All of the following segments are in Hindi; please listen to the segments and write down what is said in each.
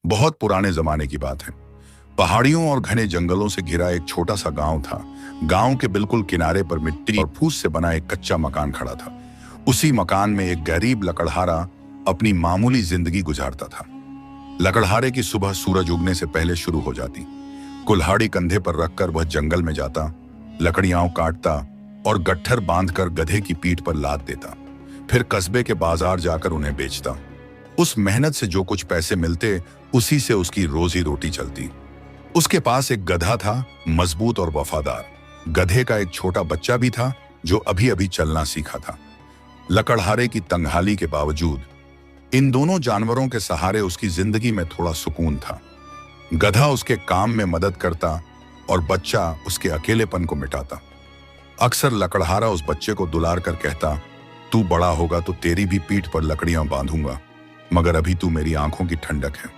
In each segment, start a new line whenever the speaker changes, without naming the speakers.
बहुत पुराने जमाने की बात है। पहाड़ियों और घने जंगलों से घिरा एक छोटा सा गांव था। गांव के बिल्कुल किनारे पर मिट्टी और फूस से बना एक कच्चा मकान खड़ा था। उसी मकान में एक गरीब लकड़हारा अपनी मामूली जिंदगी गुजारता था। लकड़हारे की सुबह सूरज उगने से पहले शुरू हो जाती। कुल्हाड़ी कंधे पर रखकर वह जंगल में जाता, लकड़ियां काटता और गट्ठर बांधकर गधे की पीठ पर लाद देता। फिर कस्बे के बाजार जाकर उन्हें बेचता। उस मेहनत से जो कुछ पैसे मिलते, उसी से उसकी रोजी रोटी चलती। उसके पास एक गधा था, मजबूत और वफादार। गधे का एक छोटा बच्चा भी था जो अभी अभी चलना सीखा था। लकड़हारे की तंगहाली के बावजूद इन दोनों जानवरों के सहारे उसकी जिंदगी में थोड़ा सुकून था। गधा उसके काम में मदद करता और बच्चा उसके अकेलेपन को मिटाता। अक्सर लकड़हारा उस बच्चे को दुलार कर कहता, तू बड़ा होगा तो तेरी भी पीठ पर लकड़ियां बांधूंगा, मगर अभी तू मेरी आंखों की ठंडक है।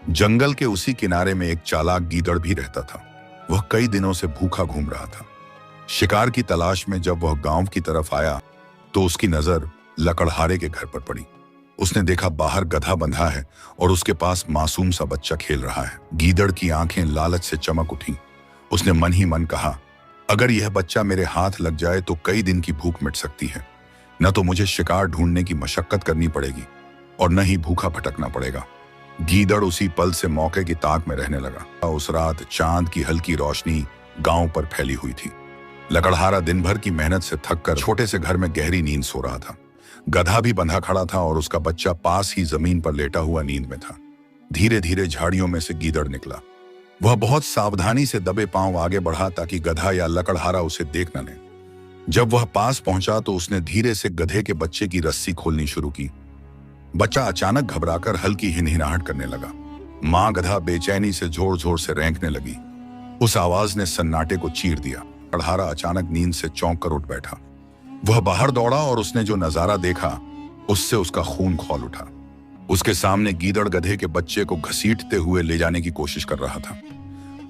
जंगल के उसी किनारे में एक चालाक गीदड़ भी रहता था। वह कई दिनों से भूखा घूम रहा था। शिकार की तलाश में जब वह गांव की तरफ आया तो उसकी नजर लकड़हारे के घर पर पड़ी। उसने देखा बाहर गधा बंधा है और उसके पास मासूम सा बच्चा खेल रहा है। गीदड़ की आंखें लालच से चमक उठी। उसने मन ही मन कहा, अगर यह बच्चा मेरे हाथ लग जाए तो कई दिन की भूख मिट सकती है। न तो मुझे शिकार ढूंढने की मशक्कत करनी पड़ेगी और न ही भूखा भटकना पड़ेगा। गीदड़ उसी पल से मौके की ताक में रहने लगा। उस रात चांद की हल्की रोशनी गांव पर फैली हुई थी। लकड़हारा दिन भर की मेहनत से थककर छोटे से घर में गहरी नींद सो रहा था। गधा भी बंधा खड़ा था और उसका बच्चा पास ही जमीन पर लेटा हुआ नींद में था। धीरे धीरे झाड़ियों में से गीदड़ निकला। वह बहुत सावधानी से दबे पांव आगे बढ़ा ताकि गधा या लकड़हारा उसे देख न ले। जब वह पास पहुंचा तो उसने धीरे से गधे के बच्चे की रस्सी खोलनी शुरू की। बच्चा अचानक घबराकर हल्की हिनहिनाहट करने लगा। मां गधा बेचैनी से जोर जोर से रेंकने लगी। उस आवाज ने सन्नाटे को चीर दिया। लकड़हारा अचानक नींद से चौंक कर उठ बैठा। वह बाहर दौड़ा और उसने जो नजारा देखा उससे उसका खून खौल उठा। उसके सामने गीदड़ गधे के बच्चे को घसीटते हुए ले जाने की कोशिश कर रहा था।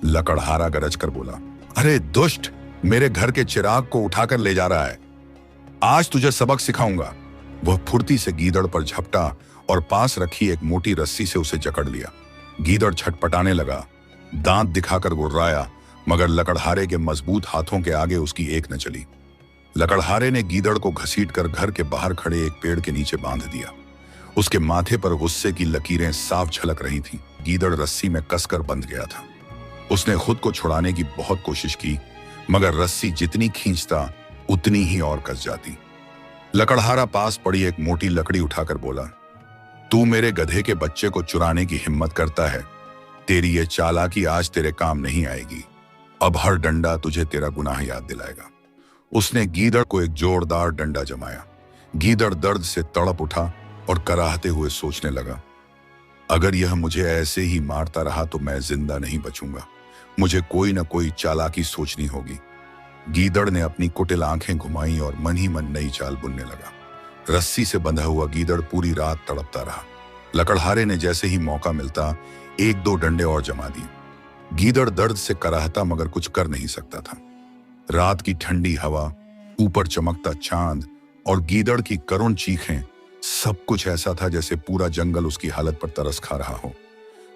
लकड़हारा गरज कर बोला, अरे दुष्ट, मेरे घर के चिराग को उठाकर ले जा रहा है। आज तुझे सबक सिखाऊंगा। वह फुर्ती से गीदड़ पर झपटा और पास रखी एक मोटी रस्सी से उसे जकड़ लिया। गीदड़ छटपटाने लगा, दांत दिखाकर गुर्राया, मगर लकड़हारे के मजबूत हाथों के आगे उसकी एक न चली। लकड़हारे ने गीदड़ को घसीटकर घर के बाहर खड़े एक पेड़ के नीचे बांध दिया। उसके माथे पर गुस्से की लकीरें साफ झलक रही थीं। गीदड़ रस्सी में कसकर बंध गया था। उसने खुद को छुड़ाने की बहुत कोशिश की, मगर रस्सी जितनी खींचता उतनी ही और कस जाती। लकड़हारा पास पड़ी एक मोटी लकड़ी उठाकर बोला, तू मेरे गधे के बच्चे को चुराने की हिम्मत करता है? तेरी ये चालाकी आज तेरे काम नहीं आएगी। अब हर डंडा तुझे तेरा गुनाह याद दिलाएगा। उसने गीदड़ को एक जोरदार डंडा जमाया। गीदड़ दर्द से तड़प उठा और कराहते हुए सोचने लगा, अगर यह मुझे ऐसे ही मारता रहा तो मैं जिंदा नहीं बचूंगा। मुझे कोई न कोई चालाकी सोचनी होगी। गीदड़ ने अपनी कुटिल आंखें घुमाई और मन ही मन नई चाल बुनने लगा। रस्सी से बंधा हुआ गीदड़ पूरी रात तड़पता रहा। लकड़हारे ने जैसे ही मौका मिलता एक दो डंडे और जमा दिए। गीदड़ दर्द से कराहता मगर कुछ कर नहीं सकता था। रात की ठंडी हवा, ऊपर चमकता चांद और गीदड़ की करुण चीखें, सब कुछ ऐसा था जैसे पूरा जंगल उसकी हालत पर तरस खा रहा हो।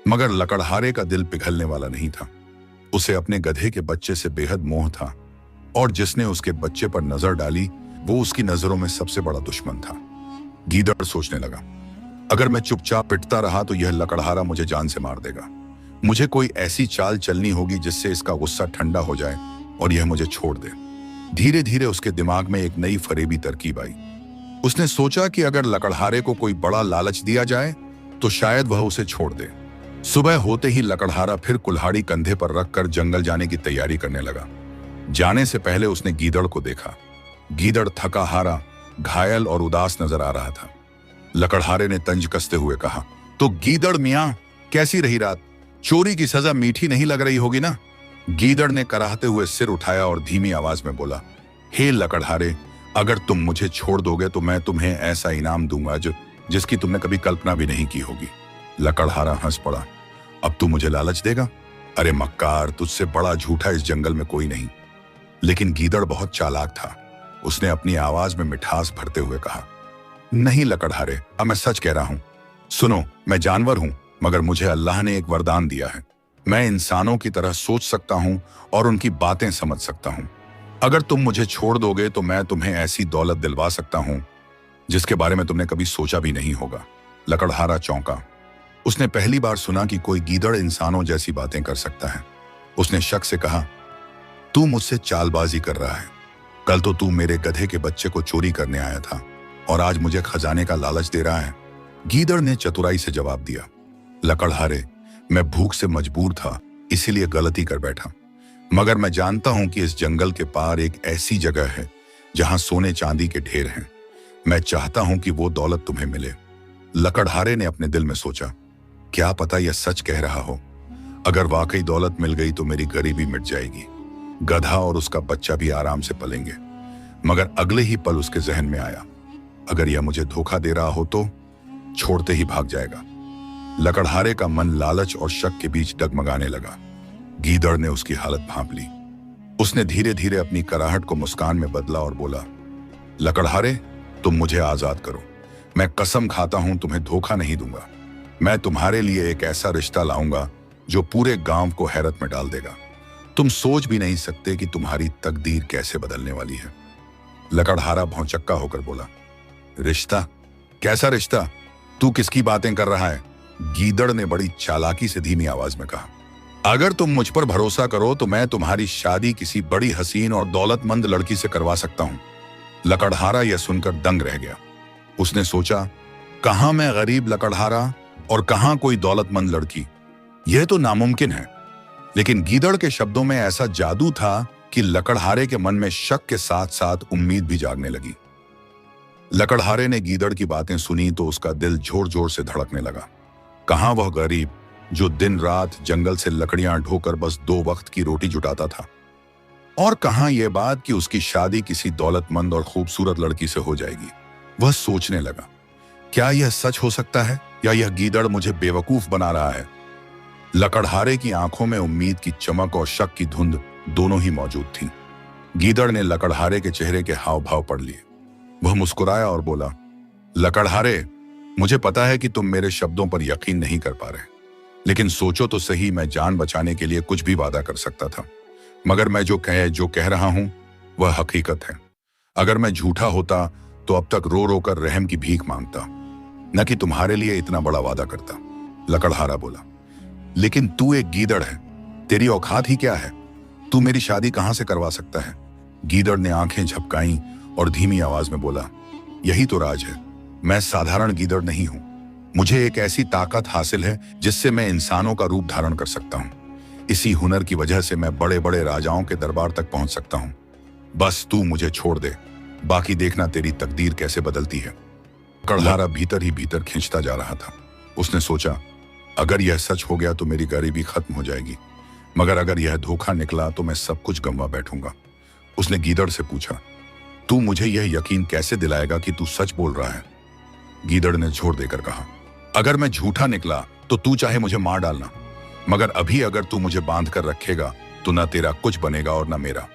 मगर लकड़हारे का दिल पिघलने वाला नहीं था। उसे अपने गधे के बच्चे से बेहद मोह था और जिसने उसके बच्चे पर नजर डाली वो उसकी नजरों में सबसे बड़ा दुश्मन था। गीदड़ सोचने लगा, अगर मैं चुपचाप पिटता रहा तो यह लकड़हारा मुझे जान से मार देगा। मुझे कोई ऐसी चाल चलनी होगी जिससे इसका गुस्सा ठंडा हो जाए और यह मुझे छोड़ दे। धीरे धीरे उसके दिमाग में एक नई फरेबी तरकीब आई। उसने सोचा कि अगर लकड़हारे को कोई बड़ा लालच दिया जाए तो शायद वह उसे छोड़ दे। सुबह होते ही लकड़हारा फिर कुल्हाड़ी कंधे पर रखकर जंगल जाने की तैयारी करने लगा। जाने से पहले उसने गीदड़ को देखा। गीदड़ थका हारा, घायल और उदास नजर आ रहा था। लकड़हारे ने तंज कसते हुए कहा, तो गीदड़ मियां, कैसी रही रात? चोरी की सजा मीठी नहीं लग रही होगी ना? गीदड़ ने कराहते हुए सिर उठाया और धीमी आवाज में बोला, हे लकड़हारे, अगर तुम मुझे छोड़ दोगे तो मैं तुम्हें ऐसा इनाम दूंगा जिसकी तुमने कभी कल्पना भी नहीं की होगी। लकड़हारा हंस पड़ा, अब तू मुझे लालच देगा? अरे मक्कार, तुझसे बड़ा झूठा इस जंगल में कोई नहीं। लेकिन गीदड़ बहुत चालाक था। उसने अपनी आवाज में मिठास भरते हुए कहा, नहीं लकड़हारे, अब मैं सच कह रहा हूं। सुनो, मैं जानवर हूं मगर मुझे अल्लाह ने एक वरदान दिया है। मैं इंसानों की तरह सोच सकता हूं और उनकी बातें समझ सकता हूं। अगर तुम मुझे छोड़ दोगे तो मैं तुम्हें ऐसी दौलत दिलवा सकता हूं जिसके बारे में तुमने कभी सोचा भी नहीं होगा। लकड़हारा चौंका। उसने पहली बार सुना कि कोई गीदड़ इंसानों जैसी बातें कर सकता है। उसने शक से कहा, तू मुझसे चालबाजी कर रहा है। कल तो तू मेरे गधे के बच्चे को चोरी करने आया था और आज मुझे खजाने का लालच दे रहा है। गीदड़ ने चतुराई से जवाब दिया, लकड़हारे, मैं भूख से मजबूर था, इसीलिए गलती कर बैठा। मगर मैं जानता हूं कि इस जंगल के पार एक ऐसी जगह है जहां सोने चांदी के ढेर हैं। मैं चाहता हूं कि वो दौलत तुम्हें मिले। लकड़हारे ने अपने दिल में सोचा, क्या पता यह सच कह रहा हो। अगर वाकई दौलत मिल गई तो मेरी गरीबी मिट जाएगी। गधा और उसका बच्चा भी आराम से पलेंगे। मगर अगले ही पल उसके जहन में आया, अगर यह मुझे धोखा दे रहा हो तो छोड़ते ही भाग जाएगा। लकड़हारे का मन लालच और शक के बीच डगमगाने लगा। गीदड़ ने उसकी हालत भांप ली। उसने धीरे धीरे अपनी कराहट को मुस्कान में बदला और बोला, लकड़हारे, तुम मुझे आजाद करो। मैं कसम खाता हूं तुम्हें धोखा नहीं दूंगा। मैं तुम्हारे लिए एक ऐसा रिश्ता लाऊंगा जो पूरे गांव को हैरत में डाल देगा। तुम सोच भी नहीं सकते कि तुम्हारी तकदीर कैसे बदलने वाली है। लकड़हारा भौचक्का होकर बोला, रिश्ता? कैसा रिश्ता? तू किसकी बातें कर रहा है? गीदड़ ने बड़ी चालाकी से धीमी आवाज में कहा, अगर तुम मुझ पर भरोसा करो तो मैं तुम्हारी शादी किसी बड़ी हसीन और दौलतमंद लड़की से करवा सकता हूं। लकड़हारा यह सुनकर दंग रह गया। उसने सोचा, कहां मैं गरीब लकड़हारा और कहां कोई दौलतमंद लड़की, यह तो नामुमकिन है। लेकिन गीदड़ के शब्दों में ऐसा जादू था कि लकड़हारे के मन में शक के साथ साथ उम्मीद भी जागने लगी। लकड़हारे ने गीदड़ की बातें सुनी तो उसका दिल जोर जोर से धड़कने लगा। कहां वह गरीब जो दिन रात जंगल से लकड़ियां ढोकर बस 2 वक्त की रोटी जुटाता था, और कहां यह बात कि उसकी शादी किसी दौलतमंद और खूबसूरत लड़की से हो जाएगी। वह सोचने लगा, क्या यह सच हो सकता है या यह गीदड़ मुझे बेवकूफ बना रहा है। लकड़हारे की आंखों में उम्मीद की चमक और शक की धुंध दोनों ही मौजूद थी। गीदड़ ने लकड़हारे के चेहरे के हाव भाव पढ़ लिए। वह मुस्कुराया और बोला, लकड़हारे, मुझे पता है कि तुम मेरे शब्दों पर यकीन नहीं कर पा रहे, लेकिन सोचो तो सही, मैं जान बचाने के लिए कुछ भी वादा कर सकता था। मगर मैं जो कह रहा हूं वह हकीकत है। अगर मैं झूठा होता तो अब तक रो रो कर रहम की भीख मांगता, न कि तुम्हारे लिए इतना बड़ा वादा करता। लकड़हारा बोला, लेकिन तू एक गीदड़ है, तेरी औकात ही क्या है? तू मेरी शादी कहां से करवा सकता है? गीदड़ ने आंखें झपकाईं और धीमी आवाज में बोला, यही तो राज है। मैं साधारण गीदड़ नहीं हूं। मुझे एक ऐसी ताकत हासिल है जिससे मैं इंसानों का रूप धारण कर सकता हूं। इसी हुनर की वजह से मैं बड़े बड़े राजाओं के दरबार तक पहुंच सकता हूं। बस तू मुझे छोड़ दे, बाकी देखना तेरी तकदीर कैसे बदलती है। लकड़हारा भीतर ही भीतर खींचता जा रहा था। उसने सोचा, अगर यह सच हो गया तो मेरी गरीबी खत्म हो जाएगी, मगर अगर यह धोखा निकला तो मैं सब कुछ गंवा बैठूंगा। उसने गीदड़ से पूछा, तू मुझे यह यकीन कैसे दिलाएगा कि तू सच बोल रहा है? गीदड़ ने जोर देकर कहा, अगर मैं झूठा निकला तो तू चाहे मुझे मार डालना, मगर अभी अगर तू मुझे बांध कर रखेगा तो ना तेरा कुछ बनेगा और ना मेरा।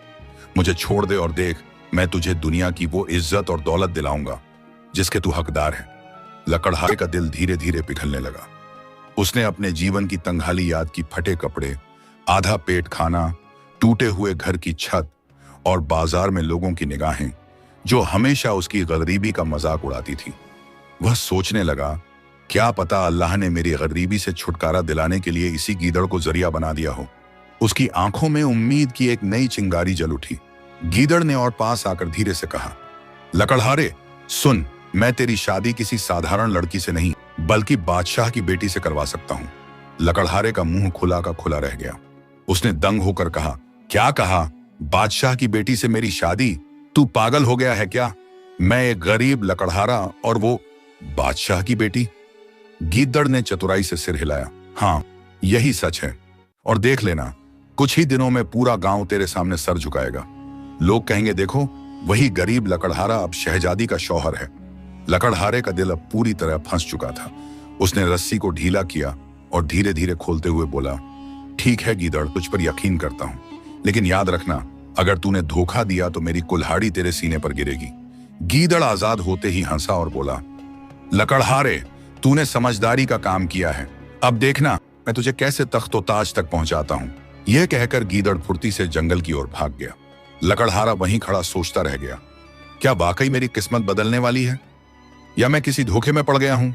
मुझे छोड़ दे और देख, मैं तुझे दुनिया की वो इज्जत और दौलत दिलाऊंगा जिसके तू हकदार है। लकड़हारे का दिल धीरे धीरे पिघलने लगा। उसने अपने जीवन की तंगहाली याद की, फटे कपड़े, आधा पेट खाना, टूटे हुए घर की छत और बाजार में लोगों की निगाहें जो हमेशा उसकी गरीबी का मजाक उड़ाती थी। वह सोचने लगा, क्या पता अल्लाह ने मेरी गरीबी से छुटकारा दिलाने के लिए इसी गीदड़ को जरिया बना दिया हो। उसकी आंखों में उम्मीद की एक नई चिंगारी जल उठी। गीदड़ ने और पास आकर धीरे से कहा, लकड़हारे सुन, मैं तेरी शादी किसी साधारण लड़की से नहीं बल्कि बादशाह की बेटी से करवा सकता हूं। लकड़हारे का मुंह खुला का खुला रह गया। उसने दंग होकर कहा, क्या कहा? बादशाह की बेटी से मेरी शादी? तू पागल हो गया है क्या? मैं एक गरीब लकड़हारा और वो बादशाह की बेटी? गीदड़ ने चतुराई से सिर हिलाया, हाँ यही सच है, और देख लेना, कुछ ही दिनों में पूरा गांव तेरे सामने सर झुकाएगा। लोग कहेंगे, देखो वही गरीब लकड़हारा अब शहजादी का शौहर है। लकड़हारे का दिल अब पूरी तरह फंस चुका था। उसने रस्सी को ढीला किया और धीरे धीरे खोलते हुए बोला, ठीक है गीदड़, तुझ पर यकीन करता हूं, लेकिन याद रखना, अगर तूने धोखा दिया तो मेरी कुल्हाड़ी तेरे सीने पर गिरेगी। गीदड़ आजाद होते ही हंसा और बोला, लकड़हारे, तूने समझदारी का काम किया है अब देखना मैं तुझे कैसे तख्तो ताज तक पहुंचाता हूं। यह कहकर गीदड़ फुर्ती से जंगल की ओर भाग गया। लकड़हारा वहीं खड़ा सोचता रह गया, क्या वाकई मेरी किस्मत बदलने वाली है या मैं किसी धोखे में पड़ गया हूं।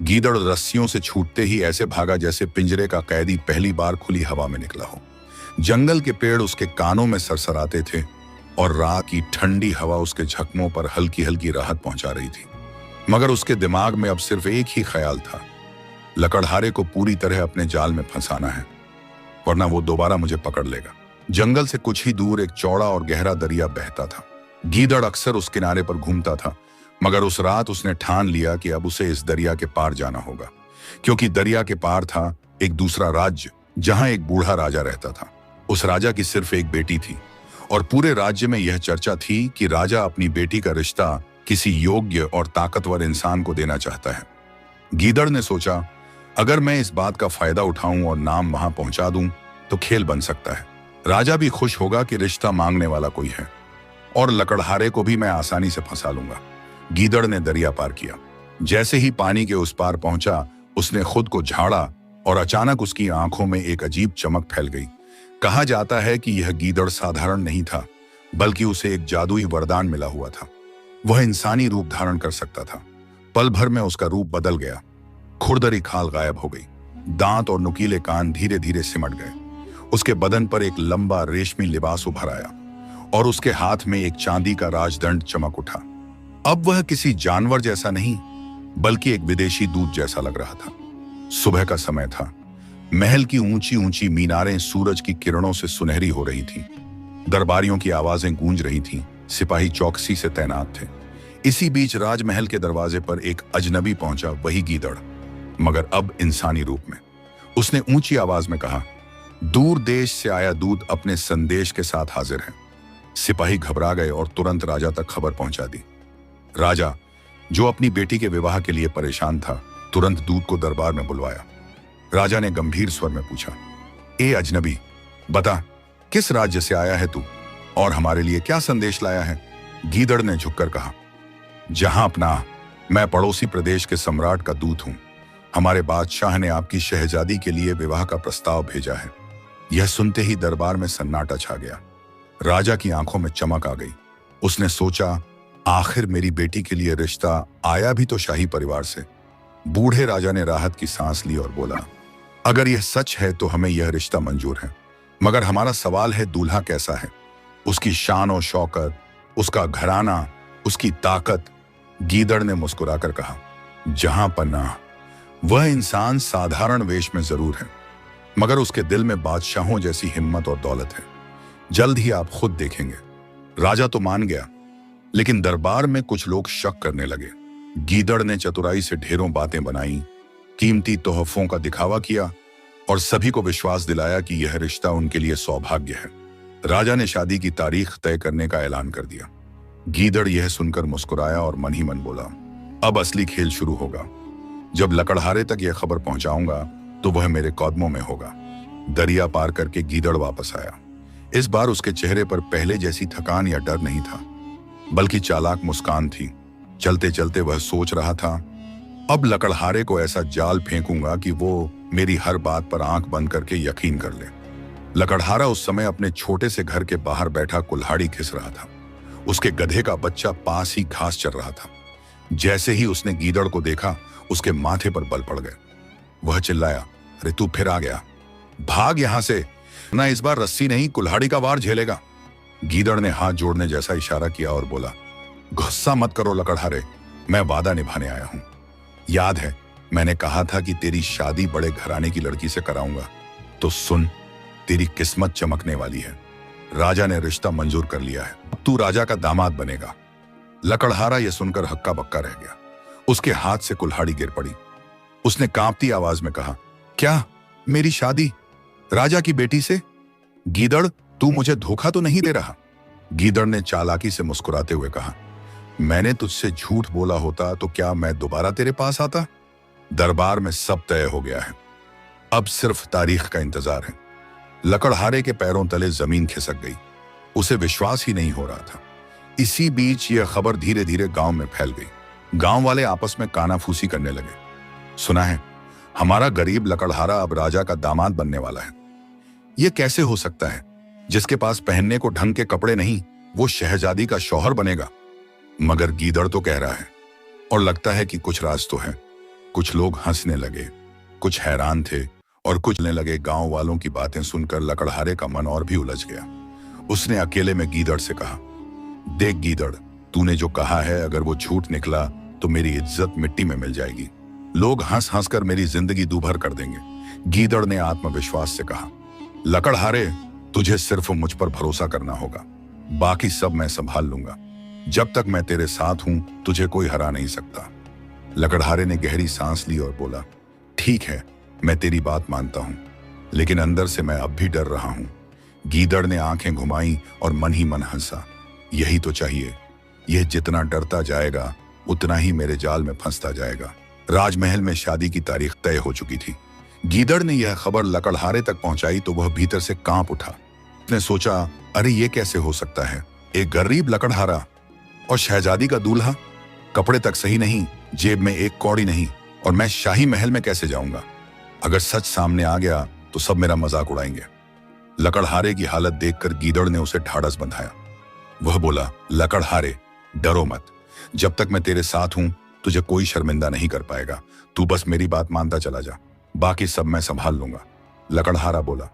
गीदड़ रस्सियों से छूटते ही ऐसे भागा जैसे पिंजरे का कैदी पहली बार खुली हवा में निकला हो। जंगल के पेड़ उसके कानों में सरसराते थे और रात की ठंडी हवा उसके जख्मों पर हल्की हल्की राहत पहुंचा रही थी। मगर उसके दिमाग में अब सिर्फ एक ही ख्याल था, लकड़हारे को पूरी तरह अपने जाल में फंसाना है, वरना वो दोबारा मुझे पकड़ लेगा। जंगल से कुछ ही दूर एक चौड़ा और गहरा दरिया बहता था। गीदड़ अक्सर उस किनारे पर घूमता था, मगर उस रात उसने ठान लिया कि अब उसे इस दरिया के पार जाना होगा, क्योंकि दरिया के पार था एक दूसरा राज्य जहां एक बूढ़ा राजा रहता था। उस राजा की सिर्फ एक बेटी थी और पूरे राज्य में यह चर्चा थी कि राजा अपनी बेटी का रिश्ता किसी योग्य और ताकतवर इंसान को देना चाहता है। गीदड़ ने सोचा, अगर मैं इस बात का फायदा उठाऊं और नाम वहां पहुंचा दूं तो खेल बन सकता है। राजा भी खुश होगा कि रिश्ता मांगने वाला कोई है और लकड़हारे को भी मैं आसानी से फंसा लूंगा। गीदड़ ने दरिया पार किया। जैसे ही पानी के उस पार पहुंचा उसने खुद को झाड़ा और अचानक उसकी आंखों में एक अजीब चमक फैल गई। कहा जाता है कि यह गीदड़ साधारण नहीं था, बल्कि उसे एक जादुई वरदान मिला हुआ था। वह इंसानी रूप धारण कर सकता था। पल भर में उसका रूप बदल गया। खुरदरी खाल गायब हो गई, दांत और नुकीले कान धीरे धीरे सिमट गए। उसके बदन पर एक लंबा रेशमी लिबास उभर आया और उसके हाथ में एक चांदी का राजदंड चमक उठा। अब वह किसी जानवर जैसा नहीं, बल्कि एक विदेशी दूत जैसा लग रहा था। सुबह का समय था। महल की ऊंची ऊंची मीनारें सूरज की किरणों से सुनहरी हो रही थीं। दरबारियों की आवाजें गूंज रही थीं। सिपाही चौकसी से तैनात थे। इसी बीच राजमहल के दरवाजे पर एक अजनबी पहुंचा, वही गीदड़, मगर अब इंसानी रूप में। उसने ऊंची आवाज में कहा, दूर देश से आया दूत अपने संदेश के साथ हाजिर है। सिपाही घबरा गए और तुरंत राजा तक खबर पहुंचा दी। राजा, जो अपनी बेटी के विवाह के लिए परेशान था, तुरंत दूत को दरबार में बुलवाया। राजा ने गंभीर स्वर में पूछा, ए अजनबी, बता किस राज्य से आया है तू और हमारे लिए क्या संदेश लाया है। गीदड़ ने झुककर कहा, जहां अपना, मैं पड़ोसी प्रदेश के सम्राट का दूत हूं। हमारे बादशाह ने आपकी शहजादी के लिए विवाह का प्रस्ताव भेजा है। यह सुनते ही दरबार में सन्नाटा छा गया। राजा की आंखों में चमक आ गई। उसने सोचा, आखिर मेरी बेटी के लिए रिश्ता आया भी तो शाही परिवार से। बूढ़े राजा ने राहत की सांस ली और बोला, अगर यह सच है तो हमें यह रिश्ता मंजूर है, मगर हमारा सवाल है, दूल्हा कैसा है, उसकी शान और शौकत, उसका घराना, उसकी ताकत। गीदड़ ने मुस्कुराकर कहा, जहां पन्ना, वह इंसान साधारण वेश में जरूर है, मगर उसके दिल में बादशाहों जैसी हिम्मत और दौलत है। जल्द ही आप खुद देखेंगे। राजा तो मान गया, लेकिन दरबार में कुछ लोग शक करने लगे। गीदड़ ने चतुराई से ढेरों बातें बनाई, कीमती तोहफों का दिखावा किया और सभी को विश्वास दिलाया कि यह रिश्ता उनके लिए सौभाग्य है। राजा ने शादी की तारीख तय करने का ऐलान कर दिया। गीदड़ यह सुनकर मुस्कुराया और मन ही मन बोला, अब असली खेल शुरू होगा। जब लकड़हारे तक यह खबर पहुंचाऊंगा तो वह मेरे कदमों में होगा। दरिया पार करके गीदड़ वापस आया। इस बार उसके चेहरे पर पहले जैसी थकान या डर नहीं था, बल्कि चालाक मुस्कान थी। चलते चलते वह सोच रहा था, अब लकड़हारे को ऐसा जाल फेंकूंगा कि वो मेरी हर बात पर आंख बंद करके यकीन कर ले। लकड़हारा उस समय अपने छोटे से घर के बाहर बैठा कुल्हाड़ी घिस रहा था। उसके गधे का बच्चा पास ही घास चर रहा था। जैसे ही उसने गीदड़ को देखा, उसके माथे पर बल पड़ गए। वह चिल्लाया, अरे तू फिर आ गया, भाग यहां से, ना इस बार रस्सी नहीं कुल्हाड़ी का वार झेलेगा। गीदड़ ने हाथ जोड़ने जैसा इशारा किया और बोला, गुस्सा मत करो लकड़हारे, मैं वादा निभाने आया हूं। याद है मैंने कहा था कि तेरी शादी बड़े घराने की लड़की से कराऊंगा, तो सुन, तेरी किस्मत चमकने वाली है। राजा ने रिश्ता मंजूर कर लिया है, अब तू राजा का दामाद बनेगा। लकड़हारा यह सुनकर हक्का बक्का रह गया। उसके हाथ से कुल्हाड़ी गिर पड़ी। उसने कांपती आवाज में कहा, क्या मेरी शादी राजा की बेटी से? गीदड़, तू मुझे धोखा तो नहीं दे रहा? गीदड़ ने चालाकी से मुस्कुराते हुए कहा, मैंने तुझसे झूठ बोला होता तो क्या मैं दोबारा तेरे पास आता? दरबार में सब तय हो गया है, अब सिर्फ तारीख का इंतजार है। लकड़हारे के पैरों तले जमीन खिसक गई। उसे विश्वास ही नहीं हो रहा था। इसी बीच यह खबर धीरे धीरे गांव में फैल गई। गांव वाले आपस में कानाफूसी करने लगे। सुना है हमारा गरीब लकड़हारा अब राजा का दामाद बनने वाला है। ये कैसे हो सकता है? जिसके पास पहनने को ढंग के कपड़े नहीं, वो शहजादी का शौहर बनेगा। मगर गीदड़ तो कह रहा है, और लगता है कि कुछ राज तो है। कुछ लोग हंसने लगे, कुछ हैरान थे और कुछ ने लगे। गांव वालों की बातें सुनकर लकड़हारे का मन और भी उलझ गया। उसने अकेले में गीदड़ से कहा, देख गीदड़, तूने जो कहा है अगर वो झूठ निकला तो मेरी इज्जत मिट्टी में मिल जाएगी। लोग हंस हंस कर मेरी जिंदगी दूभर कर देंगे। गीदड़ ने आत्मविश्वास से कहा, लकड़हारे, तुझे सिर्फ मुझ पर भरोसा करना होगा, बाकी सब मैं संभाल लूंगा। जब तक मैं तेरे साथ हूं तुझे कोई हरा नहीं सकता। लकड़हारे ने गहरी सांस ली और बोला, ठीक है, मैं तेरी बात मानता हूं, लेकिन अंदर से मैं अब भी डर रहा हूं। गीदड़ ने आंखें घुमाई और मन ही मन हंसा। यही तो चाहिए। यह जितना डरता जाएगा उतना ही मेरे जाल में फंसता जाएगा। राजमहल में शादी की तारीख तय हो चुकी थी। गीदड़ ने यह खबर लकड़हारे तक पहुंचाई तो वह भीतर से कांप उठा। उसने सोचा, अरे ये कैसे हो सकता है? एक गरीब लकड़हारा और शहजादी का दूल्हा, कपड़े तक सही नहीं, जेब में एक कौड़ी नहीं, और मैं शाही महल में कैसे जाऊंगा? अगर सच सामने आ गया तो सब मेरा मजाक उड़ाएंगे। लकड़हारे की हालत देखकर गीदड़ ने उसे ढाढ़स बंधाया। वह बोला, लकड़हारे, डरो मत। जब तक मैं तेरे साथ हूं तुझे कोई शर्मिंदा नहीं कर पाएगा। तू बस मेरी बात मानता चला जा, बाकी सब मैं संभाल लूंगा। लकड़हारा बोला,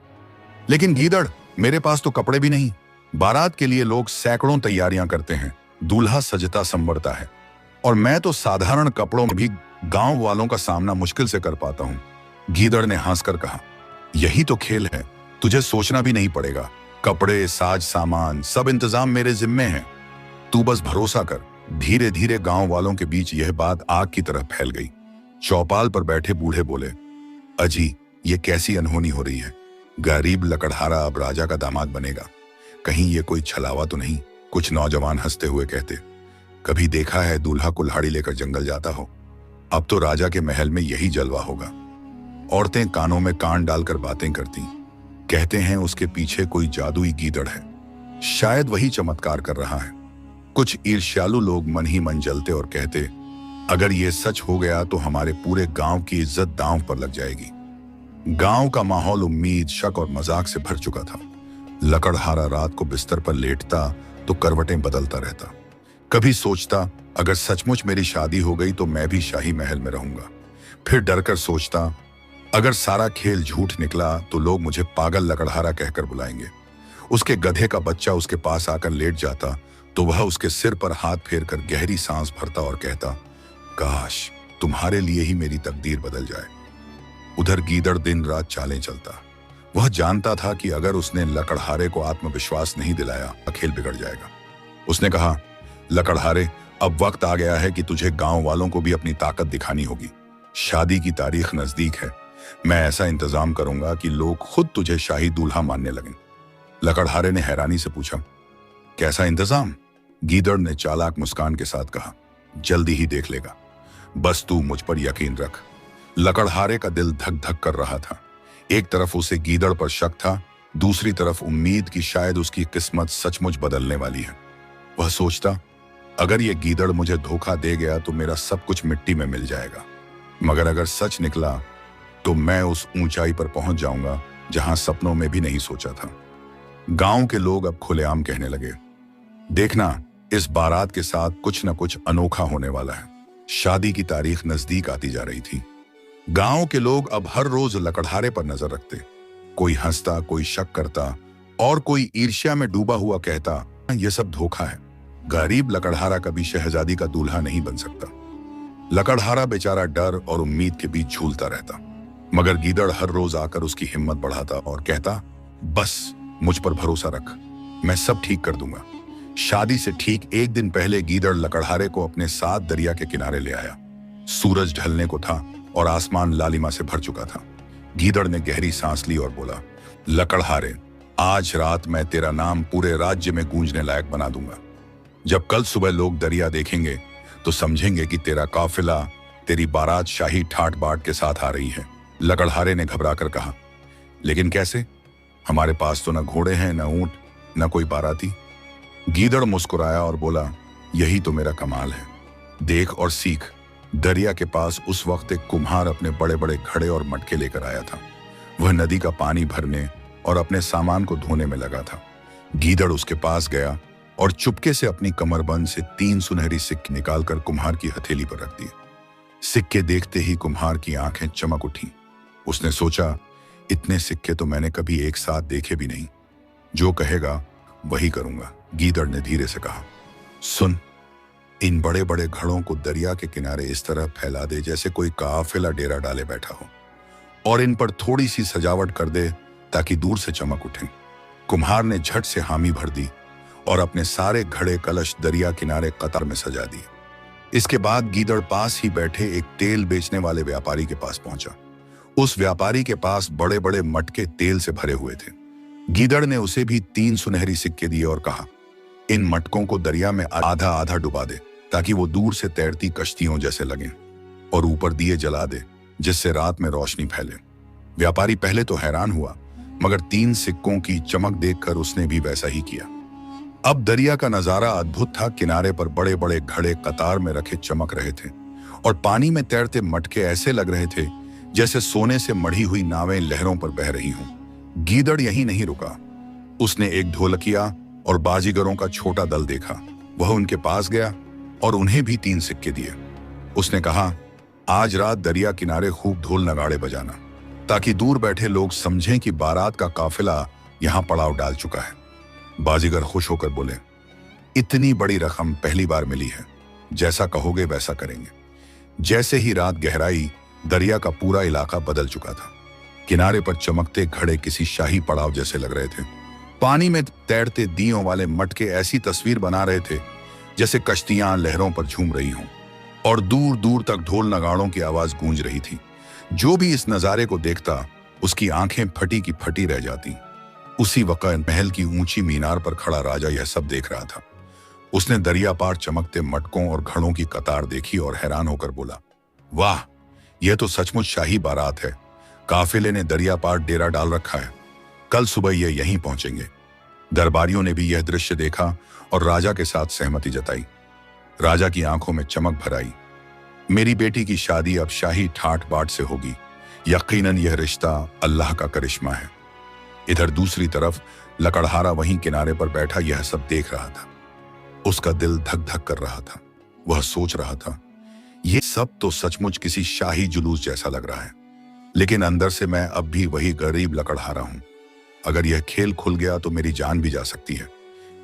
लेकिन गीदड़, मेरे पास तो कपड़े भी नहीं। बारात के लिए लोग सैकड़ों तैयारियां करते हैं, दूल्हा सजता संवरता है, और मैं तो साधारण कपड़ों में भी गांव वालों का सामना मुश्किल से कर पाता हूं। गीदड़ ने हंसकर कहा, यही तो खेल है, तुझे सोचना भी नहीं पड़ेगा। कपड़े, साज सामान, सब इंतजाम मेरे जिम्मे हैं। तू बस भरोसा कर। धीरे धीरे गांव वालों के बीच यह बात आग की तरह फैल गई। चौपाल पर बैठे बूढ़े बोले, अजी, ये कैसी अनहोनी हो रही है? गरीब लकड़हारा अब राजा का दामाद बनेगा। कहीं ये कोई छलावा तो नहीं? कुछ नौजवान हंसते हुए कहते, कभी देखा है दूल्हा कुल्हाड़ी लेकर जंगल जाता हो? अब तो राजा के महल में यही जलवा होगा। औरतें कानों में कान डालकर बातें करती, कहते हैं उसके पीछे कोई जादुई गीदड़ है, शायद वही चमत्कार कर रहा है। कुछ ईर्ष्यालु लोग मन ही मन जलते और कहते, अगर ये सच हो गया तो हमारे पूरे गांव की इज्जत दांव पर लग जाएगी। गांव का माहौल उम्मीद, शक और मजाक से भर चुका था। लकड़हारा रात को बिस्तर पर लेटता तो करवटें बदलता रहता। कभी सोचता, अगर सचमुच मेरी शादी हो गई तो मैं भी शाही महल में रहूंगा। फिर डरकर सोचता, अगर सारा खेल झूठ निकला तो लोग मुझे पागल लकड़हारा कहकर बुलाएंगे। उसके गधे का बच्चा उसके पास आकर लेट जाता तो वह उसके सिर पर हाथ फेरकर गहरी सांस भरता और कहता, काश तुम्हारे लिए ही मेरी तकदीर बदल जाए। उधर गीदड़ दिन रात चालें चलता। वह जानता था कि अगर उसने लकड़हारे को आत्मविश्वास नहीं दिलाया, खेल बिगड़ जाएगा। उसने कहा, लकड़हारे, अब वक्त आ गया है कि तुझे गांव वालों को भी अपनी ताकत दिखानी होगी। शादी की तारीख नजदीक है। मैं ऐसा इंतजाम करूंगा कि लोग खुद तुझे शाही दूल्हा मानने लगें। लकड़हारे ने हैरानी से पूछा, कैसा इंतजाम? गीदड़ ने चालाक मुस्कान के साथ कहा, जल्दी ही देख लेगा, बस तू मुझ पर यकीन रख। लकड़हारे का दिल धक धक कर रहा था। एक तरफ उसे गीदड़ पर शक था, दूसरी तरफ उम्मीद कि शायद उसकी किस्मत सचमुच बदलने वाली है। वह सोचता, अगर यह गीदड़ मुझे धोखा दे गया तो मेरा सब कुछ मिट्टी में मिल जाएगा, मगर अगर सच निकला तो मैं उस ऊंचाई पर पहुंच जाऊंगा जहां सपनों में भी नहीं सोचा था। गांव के लोग अब खुलेआम कहने लगे, देखना, इस बारात के साथ कुछ न कुछ अनोखा होने वाला है। शादी की तारीख नजदीक आती जा रही थी। गांव के लोग अब हर रोज लकड़हारे पर नजर रखते। कोई हंसता, कोई शक करता और कोई ईर्ष्या में डूबा हुआ कहता, यह सब धोखा है। गरीब लकड़हारा कभी शहजादी का दूल्हा नहीं बन सकता। लकड़हारा बेचारा डर और उम्मीद के बीच झूलता रहता, मगर गीदड़ हर रोज आकर उसकी हिम्मत बढ़ाता और कहता, बस मुझ पर भरोसा रख, मैं सब ठीक कर दूंगा। शादी से ठीक एक दिन पहले गीदड़ लकड़हारे को अपने साथ दरिया के किनारे ले आया। सूरज ढलने को था और आसमान लालिमा से भर चुका था। गीदड़ ने गहरी सांस ली और बोला, लकड़हारे, आज रात मैं तेरा नाम पूरे राज्य में गूंजने लायक बना दूंगा। जब कल सुबह लोग दरिया देखेंगे तो समझेंगे कि तेरा काफिला, तेरी बारात शाही ठाट बाट के साथ आ रही है। लकड़हारे ने घबराकर कहा, लेकिन कैसे? हमारे पास तो न घोड़े हैं, न ऊंट, न कोई बाराती। गीदड़ मुस्कुराया और बोला, यही तो मेरा कमाल है, देख और सीख। दरिया के पास उस वक्त एक कुम्हार अपने बड़े बड़े घड़े और मटके लेकर आया था। वह नदी का पानी भरने और अपने सामान को धोने में लगा था। गीदड़ उसके पास गया और चुपके से अपनी कमरबंद से 3 सुनहरी सिक्के निकालकर कुम्हार की हथेली पर रख दिए। सिक्के देखते ही कुम्हार की आंखें चमक उठी। उसने सोचा, इतने सिक्के तो मैंने कभी एक साथ देखे भी नहीं। जो कहेगा वही करूंगा। गीदड़ ने धीरे से कहा, सुन, इन बड़े बड़े घड़ों को दरिया के किनारे इस तरह फैला दे जैसे कोई काफिला डेरा डाले बैठा हो, और इन पर थोड़ी सी सजावट कर दे ताकि दूर से चमक उठे। कुम्हार ने झट से हामी भर दी और अपने सारे घड़े कलश दरिया किनारे कतार में सजा दिए। इसके बाद गीदड़ पास ही बैठे एक तेल बेचने वाले व्यापारी के पास पहुंचा। उस व्यापारी के पास बड़े बड़े मटके तेल से भरे हुए थे। गीदड़ ने उसे भी 3 सुनहरी सिक्के दिए और कहा, इन मटकों को दरिया में आधा आधा डुबा दे ताकि वो दूर से तैरती कश्तियों जैसे लगें, और ऊपर दिए जला दे जिससे रात में रोशनी फैले। व्यापारी पहले तो हैरान हुआ, मगर 3 सिक्कों की चमक देखकर उसने भी वैसा ही किया। अब दरिया का नजारा अद्भुत था। किनारे पर बड़े बड़े घड़े कतार में रखे चमक रहे थे और पानी में तैरते मटके ऐसे लग रहे थे जैसे सोने से मढ़ी हुई नावें लहरों पर बह रही हों। गीदड़ यहीं नहीं रुका। उसने एक ढोलकिया और बाजीगरों का छोटा दल देखा। वह उनके पास गया और उन्हें भी 3 सिक्के दिए। उसने कहा, आज रात दरिया किनारे खूब ढोल नगाड़े बजाना ताकि दूर बैठे लोग समझें कि बारात का काफिला यहां पड़ाव डाल चुका है। बाजीगर खुश होकर बोले, इतनी बड़ी रकम पहली बार मिली है, जैसा कहोगे वैसा करेंगे। जैसे ही रात गहराई, दरिया का पूरा इलाका बदल चुका था। किनारे पर चमकते घड़े किसी शाही पड़ाव जैसे लग रहे थे। पानी में तैरते दियों वाले मटके ऐसी तस्वीर बना रहे थे जैसे कश्तियां लहरों पर झूम रही हों, और दूर दूर तक ढोल नगाड़ों की आवाज गूंज रही थी। जो भी इस नजारे को देखता, उसकी आंखें फटी की फटी रह जाती। उसी वक्त महल की ऊंची मीनार पर खड़ा राजा यह सब देख रहा था। उसने दरिया पार चमकते मटकों और घड़ों की कतार देखी और हैरान होकर बोला, वाह, यह तो सचमुच शाही बारात है। काफिले ने दरिया पार डेरा डाल रखा है। कल सुबह ये यहीं पहुंचेंगे। दरबारियों ने भी यह दृश्य देखा और राजा के साथ सहमति जताई। राजा की आंखों में चमक भर आई। मेरी बेटी की शादी अब शाही ठाट बाट से होगी। यकीनन यह रिश्ता अल्लाह का करिश्मा है। इधर दूसरी तरफ लकड़हारा वहीं किनारे पर बैठा यह सब देख रहा था। उसका दिल धक धक कर रहा था। वह सोच रहा था, यह सब तो सचमुच किसी शाही जुलूस जैसा लग रहा है, लेकिन अंदर से मैं अब भी वही गरीब लकड़हारा हूं। अगर यह खेल खुल गया तो मेरी जान भी जा सकती है।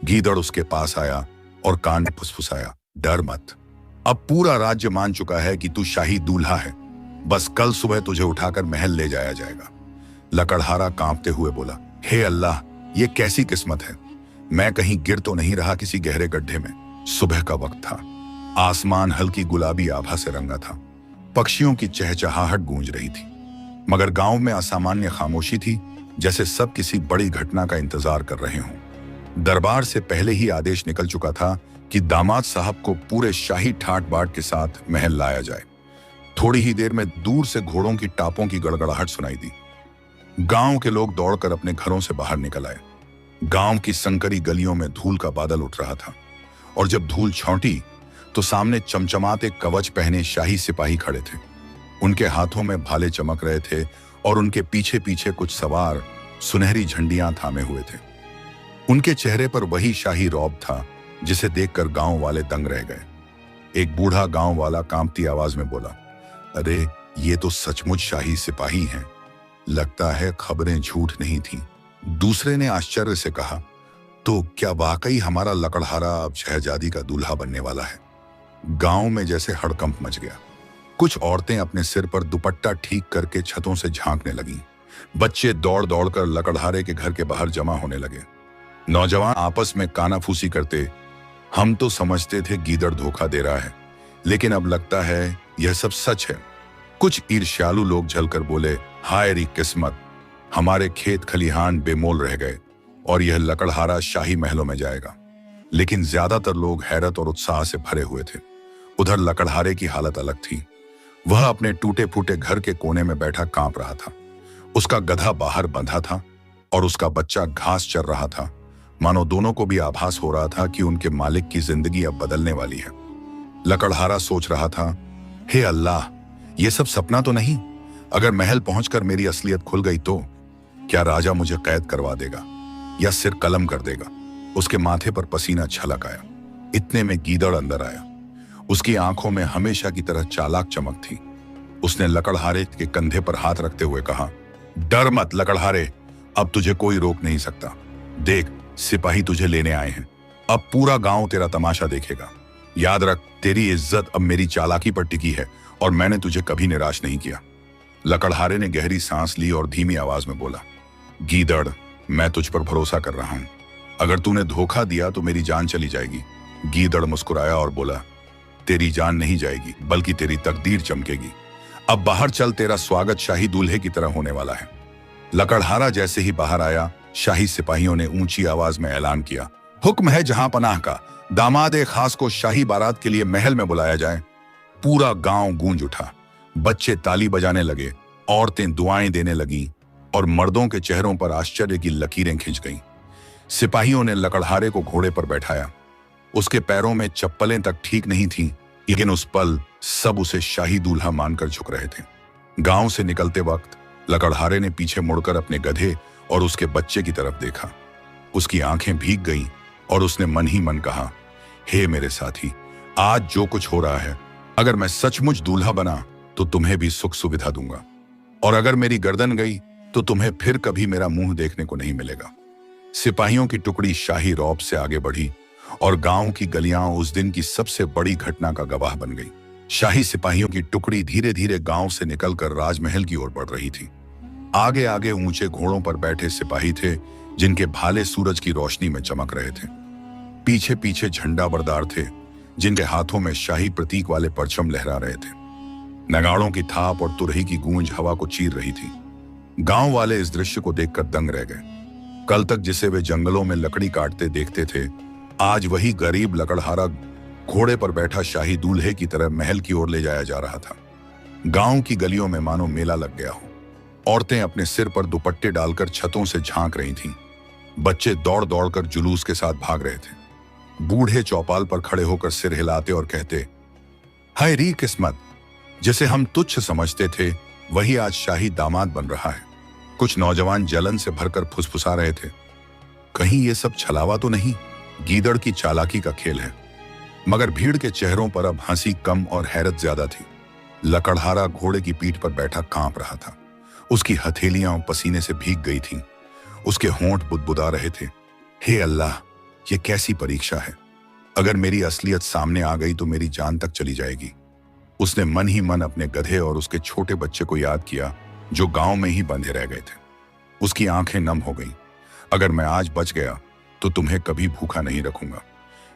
गीदड़ उसके पास आया और कान में फुसफुसाया, डर मत। अब पूरा राज्य मान चुका है कि तू शाही दूल्हा है। बस कल सुबह तुझे उठाकर महल ले जाया जाएगा। लकड़हारा कांपते हुए बोला, हे अल्लाह, ये कैसी किस्मत है। मैं कहीं गिर तो नहीं रहा किसी गहरे गड्ढे में। सुबह का वक्त था। आसमान हल्की गुलाबी आभा से रंगा था। पक्षियों की चहचहाहट गूंज रही थी, मगर गांव में असामान्य खामोशी थी, जैसे सब किसी बड़ी घटना का इंतजार कर रहे हों। दरबार से पहले ही आदेश निकल चुका था कि दामाद साहब को पूरे शाही ठाट बाट के साथ महल लाया जाए। थोड़ी ही देर में दूर से घोड़ों की टापों की गड़गड़ाहट सुनाई दी। गांव के लोग दौड़कर अपने घरों से बाहर निकल आए। गांव की संकरी गलियों में धूल का बादल उठ रहा था, और जब धूल छौंटी तो सामने चमचमाते कवच पहने शाही सिपाही खड़े थे। उनके हाथों में भाले चमक रहे थे और उनके पीछे पीछे कुछ सवार सुनहरी झंडियां थामे हुए थे। उनके चेहरे पर वही शाही रौब था जिसे देखकर गांव वाले दंग रह गए। एक बूढ़ा गांव वाला कांपती आवाज में बोला, अरे ये तो सचमुच शाही सिपाही हैं। लगता है खबरें झूठ नहीं थीं। दूसरे ने आश्चर्य से कहा, तो क्या वाकई हमारा लकड़हारा अब शहजादी का दूल्हा बनने वाला है? गांव में जैसे हड़कंप मच गया। कुछ औरतें अपने सिर पर दुपट्टा ठीक करके छतों से झांकने लगीं। बच्चे दौड़ दौड़कर लकड़हारे के घर के बाहर जमा होने लगे। नौजवान आपस में कानाफूसी करते, हम तो समझते थे गीदड़ धोखा दे रहा है, लेकिन अब लगता है यह सब सच है। कुछ ईर्ष्यालु लोग झलकर बोले, हाय री किस्मत, हमारे खेत खलिहान बेमोल रह गए और यह लकड़हारा शाही महलों में जाएगा। लेकिन ज्यादातर लोग हैरत और उत्साह से भरे हुए थे। उधर लकड़हारे की हालत अलग थी। वह अपने टूटे फूटे घर के कोने में बैठा कांप रहा था। उसका गधा बाहर बंधा था और उसका बच्चा घास चर रहा था। मानो दोनों को भी आभास हो रहा था कि उनके मालिक की जिंदगी अब बदलने वाली है। लकड़हारा सोच रहा था, हे अल्लाह, ये सब सपना तो नहीं? अगर महल पहुंचकर मेरी असलियत खुल गई तो क्या राजा मुझे कैद करवा देगा या सिर कलम कर देगा? उसके माथे पर पसीना छलक आया। इतने में गीदड़ अंदर आया। उसकी आंखों में हमेशा की तरह चालाक चमक थी। उसने लकड़हारे के कंधे पर हाथ रखते हुए कहा, डर मत लकड़हारे, अब तुझे कोई रोक नहीं सकता। देख, सिपाही तुझे लेने आए हैं। अब पूरा गांव तेरा तमाशा देखेगा। याद रख, तेरी इज्जत अब मेरी चालाकी पर टिकी है और मैंने तुझे कभी निराश नहीं किया। लकड़हारे ने गहरी सांस ली और धीमी आवाज में बोला, गीदड़, मैं तुझ पर भरोसा कर रहा हूं। अगर तूने धोखा दिया तो मेरी जान चली जाएगी। गीदड़ मुस्कुराया और बोला, तेरी जान नहीं जाएगी, बल्कि तेरी तकदीर चमकेगी। अब बाहर चल, तेरा स्वागत शाही दूल्हे की तरह होने वाला है। लकड़हारा जैसे ही बाहर आया, शाही सिपाहियों ने ऊंची आवाज में ऐलान किया, हुक्म है जहां पनाह का, दामाद ए खास को शाही बारात के लिए महल में बुलाया जाए। पूरा गांव गूंज उठा। बच्चे ताली बजाने लगे, औरतें दुआएं देने लगीं और मर्दों के चेहरों पर आश्चर्य की लकीरें खिंच गईं। सिपाहियों ने लकड़हारे को घोड़े पर बैठाया। उसके पैरों में चप्पलें तक ठीक नहीं थीं, लेकिन उस पल सब उसे शाही दूल्हा मानकर झुक रहे थे। गांव से निकलते वक्त लकड़हारे ने पीछे मुड़कर अपने गधे और उसके बच्चे की तरफ देखा। उसकी आंखें भीग गईं और उसने मन ही मन कहा, हे मेरे साथी, आज जो कुछ हो रहा है, अगर मैं सचमुच दूल्हा बना तो तुम्हें भी सुख सुविधा दूंगा, और अगर मेरी गर्दन गई तो तुम्हें फिर कभी मेरा मुंह देखने को नहीं मिलेगा। सिपाहियों की टुकड़ी शाही रौब से आगे बढ़ी और गांव की गलियां उस दिन की सबसे बड़ी घटना का गवाह बन गई। शाही सिपाहियों की टुकड़ी धीरे धीरे गांव से निकलकर राजमहल की ओर बढ़ रही थी। आगे आगे ऊंचे घोड़ों पर बैठे सिपाही थे, जिनके भाले सूरज की रोशनी में चमक रहे थे। पीछे पीछे झंडा बरदार थे, जिनके हाथों में शाही प्रतीक वाले परचम लहरा रहे थे। नगाड़ों की थाप और तुरही की गूंज हवा को चीर रही थी। गांव वाले इस दृश्य को देखकर दंग रह गए। कल तक जिसे वे जंगलों में लकड़ी काटते देखते थे, आज वही गरीब लकड़हारा घोड़े पर बैठा शाही दूल्हे की तरह महल की ओर ले जाया जा रहा था। गांव की गलियों में मानो मेला लग गया हो। औरतें अपने सिर पर दुपट्टे डालकर छतों से झांक रही थीं। बच्चे दौड़ दौड़कर जुलूस के साथ भाग रहे थे। बूढ़े चौपाल पर खड़े होकर सिर हिलाते और कहते, हाय री किस्मत, जिसे हम तुच्छ समझते थे वही आज शाही दामाद बन रहा है। कुछ नौजवान जलन से भरकर फुसफुसा रहे थे, कहीं ये सब छलावा तो नहीं, गीदड़ की चालाकी का खेल है। मगर भीड़ के चेहरों पर अब हंसी कम और हैरत ज्यादा थी। लकड़हारा घोड़े की पीठ पर बैठा कांप रहा था। उसकी हथेलियां पसीने से भीग गई थीं। उसके होंठ बुदबुदा रहे थे। हे अल्लाह, ये कैसी परीक्षा है। अगर मेरी असलियत सामने आ गई तो मेरी जान तक चली जाएगी। उसने मन ही मन अपने गधे और उसके छोटे बच्चे को याद किया, जो गांव में ही बंधे रह गए थे। उसकी आंखें नम हो गईं। अगर मैं आज बच गया तो तुम्हें कभी भूखा नहीं रखूंगा।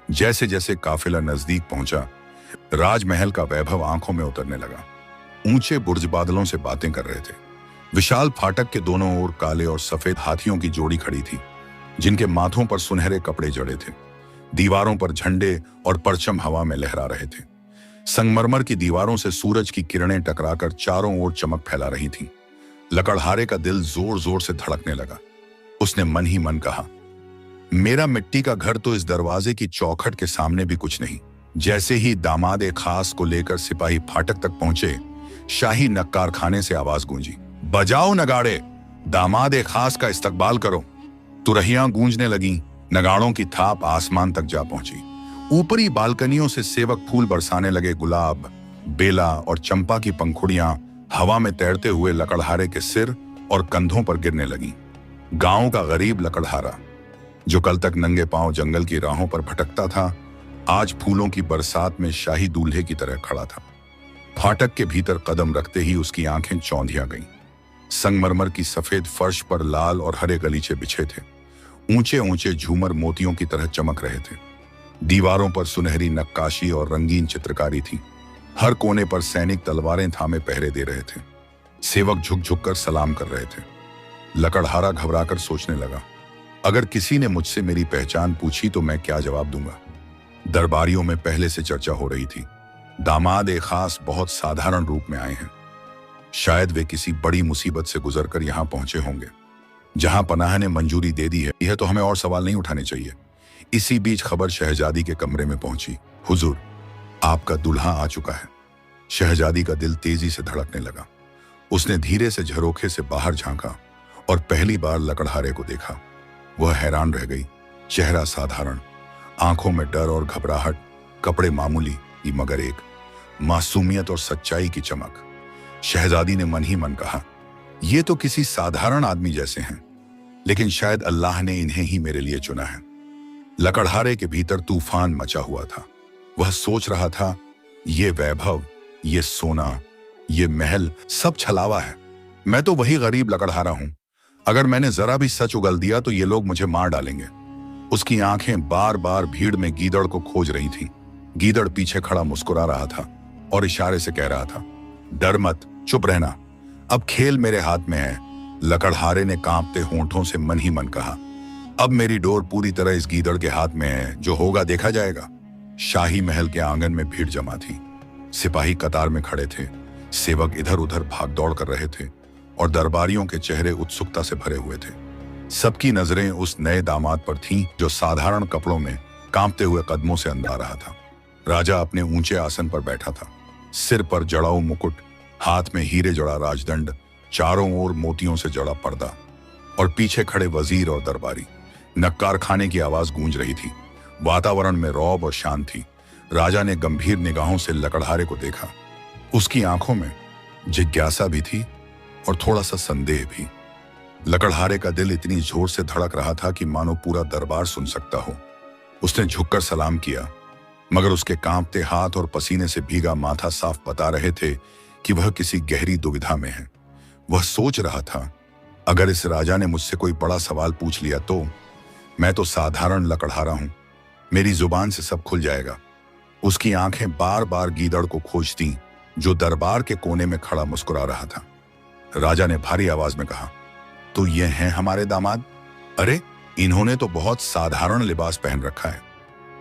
जैसे जैसे काफिला नजदीक पहुंचा, राजमहल का वैभव आंखों में उतरने लगा। ऊंचे बुर्ज बादलों से बातें कर रहे थे। विशाल फाटक के दोनों ओर काले और सफेद हाथियों की जोड़ी खड़ी थी, जिनके माथों पर सुनहरे कपड़े जड़े थे। दीवारों पर झंडे और परचम हवा में लहरा रहे थे। संगमरमर की दीवारों से सूरज की किरणें टकराकर चारों ओर चमक फैला रही थीं। लकड़हारे का दिल जोर जोर से धड़कने लगा। उसने मन ही मन कहा, मेरा मिट्टी का घर तो इस दरवाजे की चौखट के सामने भी कुछ नहीं। जैसे ही दामाद ए खास को लेकर सिपाही फाटक तक पहुंचे, शाही नक्कार खाने से आवाज गूंजी, बजाओ नगाड़े, दामाद ए खास का इस्तकबाल करो। तुरहियां गूंजने लगीं। नगाड़ों की थाप आसमान तक जा पहुंची। ऊपरी बालकनियों से सेवक फूल बरसाने लगे। गुलाब, बेला और चंपा की पंखुड़ियां हवा में तैरते हुए लकड़हारे के सिर और कंधों पर गिरने लगीं। गांव का गरीब लकड़हारा, जो कल तक नंगे पांव जंगल की राहों पर भटकता था, आज फूलों की बरसात में शाही दूल्हे की तरह खड़ा था। फाटक के भीतर कदम रखते ही उसकी आंखें चौंधिया गईं। संगमरमर की सफेद फर्श पर लाल और हरे गलीचे बिछे थे। ऊंचे ऊंचे झूमर मोतियों की तरह चमक रहे थे। दीवारों पर सुनहरी नक्काशी और रंगीन चित्रकारी थी। हर कोने पर सैनिक तलवारें थामे पहरे दे रहे थे। सेवक झुक झुक कर सलाम कर रहे थे। लकड़हारा घबराकर सोचने लगा, अगर किसी ने मुझसे मेरी पहचान पूछी तो मैं क्या जवाब दूंगा। दरबारियों में पहले से चर्चा हो रही थी, दामाद ए खास बहुत साधारण रूप में आए हैं। शायद वे किसी बड़ी मुसीबत से गुजरकर यहां पहुंचे होंगे। जहां पनाह ने मंजूरी दे दी है, यह तो हमें और सवाल नहीं उठाने चाहिए। इसी बीच खबर शहजादी के कमरे में पहुंची, हुजूर, आपका दूल्हा आ चुका है। शहजादी का दिल तेजी से धड़कने लगा। उसने धीरे से झरोखे से बाहर झांका और पहली बार लकड़हारे को देखा। वह हैरान रह गई। चेहरा साधारण, आंखों में डर और घबराहट, कपड़े मामूली मगर एक मासूमियत और सच्चाई की चमक। शहजादी ने मन ही मन कहा, ये तो किसी साधारण आदमी जैसे हैं, लेकिन शायद अल्लाह ने इन्हें ही मेरे लिए चुना है। लकड़हारे के भीतर तूफान मचा हुआ था। वह सोच रहा था, ये वैभव, ये सोना, ये महल सब छलावा है। मैं तो वही गरीब लकड़हारा हूं। अगर मैंने जरा भी सच उगल दिया तो ये लोग मुझे मार डालेंगे। उसकी आंखें बार बार भीड़ में गीदड़ को खोज रही थीं। गीदड़ पीछे खड़ा मुस्कुरा रहा था और इशारे से कह रहा था, डर मत, चुप रहना, अब खेल मेरे हाथ में है। लकड़हारे ने कांपते होंठों से मन ही मन कहा, अब मेरी डोर पूरी तरह इस गीदड़ के हाथ में है, जो होगा देखा जाएगा। शाही महल के आंगन में भीड़ जमा थी। सिपाही कतार में खड़े थे, सेवक इधर उधर भाग दौड़ कर रहे थे और दरबारियों के चेहरे उत्सुकता से भरे हुए थे। सबकी नजरें उस नए दामाद पर थीं जो साधारण कपड़ों में कांपते हुए कदमों से अंदर आ रहा था। राजा अपने ऊंचे आसन पर बैठा था, सिर पर जड़ाऊ मुकुट, हाथ में हीरे जड़ा राजदंड, चारों ओर मोतियों से जड़ा पर्दा, और पीछे खड़े वजीर और दरबारी। नक्कार खाने की आवाज गूंज रही थी। वातावरण में रौब और शान थी। राजा ने गंभीर निगाहों से लकड़हारे को देखा। उसकी आंखों में जिज्ञासा भी थी और थोड़ा सा संदेह भी। लकड़हारे का दिल इतनी जोर से धड़क रहा था कि मानो पूरा दरबार सुन सकता हो। उसने झुककर सलाम किया, मगर उसके कांपते हाथ और पसीने से भीगा माथा साफ बता रहे थे कि वह किसी गहरी दुविधा में है। वह सोच रहा था, अगर इस राजा ने मुझसे कोई बड़ा सवाल पूछ लिया तो मैं तो साधारण लकड़हारा हूं, मेरी जुबान से सब खुल जाएगा। उसकी आंखें बार बार गीदड़ को खोजती, जो दरबार के कोने में खड़ा मुस्कुरा रहा था। राजा ने भारी आवाज में कहा, तो ये हैं हमारे दामाद? अरे, इन्होंने तो बहुत साधारण लिबास पहन रखा है।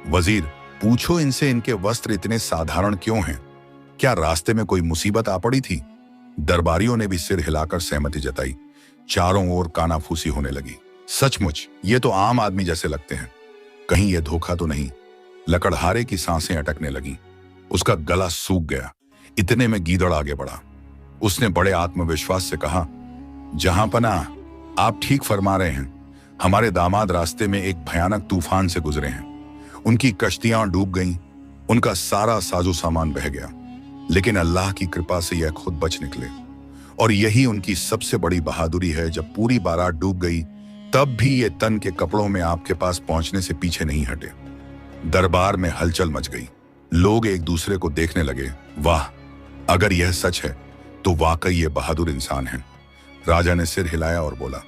वजीर, पूछो इनसे इनके वस्त्र इतने साधारण क्यों हैं? क्या रास्ते में कोई मुसीबत आ पड़ी थी? दरबारियों ने भी सिर हिलाकर सहमति जताई। चारों ओर कानाफूसी होने लगी। सचमुच ये तो आम आदमी जैसे लगते हैं, कहीं ये धोखा तो नहीं? लकड़हारे की सांसें अटकने लगीं। उसका गला सूख गया। इतने में गीदड़ आगे बढ़ा। उसने बड़े आत्मविश्वास से कहा, जहां पनाह, आप ठीक फरमा रहे हैं। हमारे दामाद रास्ते में एक भयानक तूफान से गुजरे हैं। उनकी कश्तियां डूब गईं, उनका सारा साजो सामान बह गया, लेकिन अल्लाह की कृपा से यह खुद बच निकले। और यही उनकी सबसे बड़ी बहादुरी है। जब पूरी बारात डूब गई तब भी ये तन के कपड़ों में आपके पास पहुंचने से पीछे नहीं हटे। दरबार में हलचल मच गई। लोग एक दूसरे को देखने लगे। वाह, अगर यह सच है तो वाकई ये बहादुर इंसान है। राजा ने सिर हिलाया और बोला,